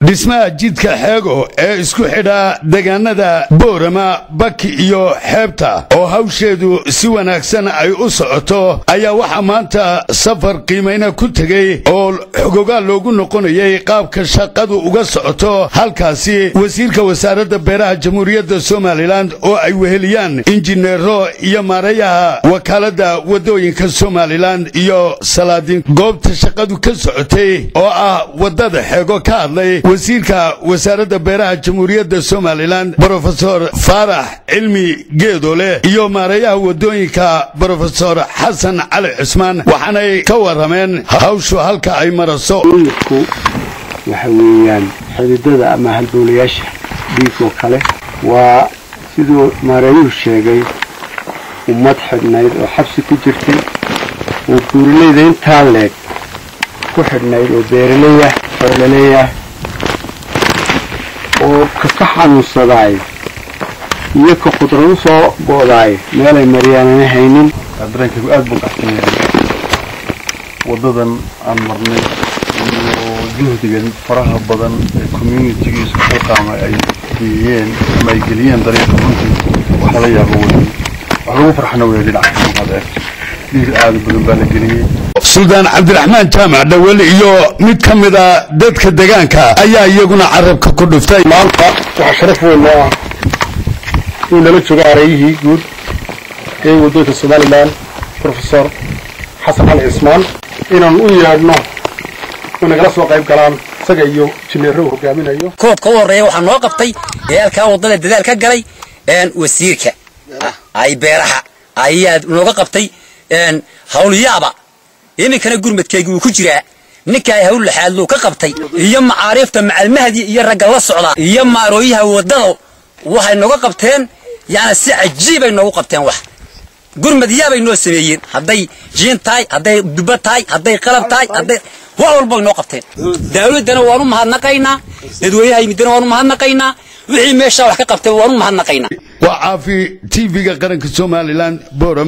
dhismaha jidka xeego ee isku xidha deegaanada Boorama Baki iyo Xeebta oo hawsheedu si wanaagsan ay u socoto ayaa waxa maanta safar qiimeyn ku tagay oo xogogaal loogu noqonayay qaabka shaqadu uga socoto halkaasi wasiirka wasaaradda beeraha Jamhuuriyadda Somaliland oo ay weheliyaan injineero iyo maareeyaha wakaaladda wadooyinka Somaliland iyo salaadiin goobta shaqadu ka socotay oo ah wadada xeego ka hadlay wasiirka wasaaradda beeraha Jamhuuriyadda Somaliland Professor Farax Cilmi Geedole iyo maareeyaha wadooyinka Professor Xasan Cali Cismaan waxaanay ka warameen hawshu halka ay maraso waxa weeyaan xididada ama halbowlayaasha dhiigoo kale waa sidoo maareeyuhu sheegay ummad xidhnayd oo xabsi ku jirtay oo buurleyda intaa leeg ku xidhnayd oo beeraley ah oo ka xanuunsaday iyo ka qudrado soo gooday meel ay mariyaan haynin dareenkaygu aad buu qaxsan yahay wadadan aan marnay oo juhdiga faraha badan ee community-giisa ku qaamay ay bixiyeen ama ay geliyeen dariiqa runtii waxa la yaabo weyn waxa lagu farxana weeyay dhinaca dhiig aad badan baa la geliyay Suldaan Cabdiraxmaan Jaamac Dawal iyo mid kamida dadka deegaanka ayaa iyaguna carabka ku dhuftay maanta waxa sharaf weyn ah in la joogo arayhi guud ee wadooyinka Somaliland Professor Xasan Cali Cismaan inaan u yeedhno inagala soo qayb galaan isaga iyo injineero hogaaminayo koobka horeeya waxa noo qabtay deelka wadada dadaal ka galay wasiirka ay beeraha ayaa nooga qabtay hawliyaba iminkana gurmadkaygu uu ku jiraa ninka ay hawl laxaad loo ka qabtay iyo macaarifta macalmahdi iyo ragga la socda iyo maarooyaha wadada waxay nooga qabteen yaana si cajiib ay noogu qabteen wax gurmadiyabay noo sameeyeen haday jiintaay haday dubataay haday qalabtaay haday walba noo qabteen dawladana waanu mahadnaqaynaa dadweynaha midna waanu mahadnaqaynaa wixii meesha wax ka qabtay waanu mahadnaqaynaa waa caafi TV-ga qaranka Somaliland Boorama.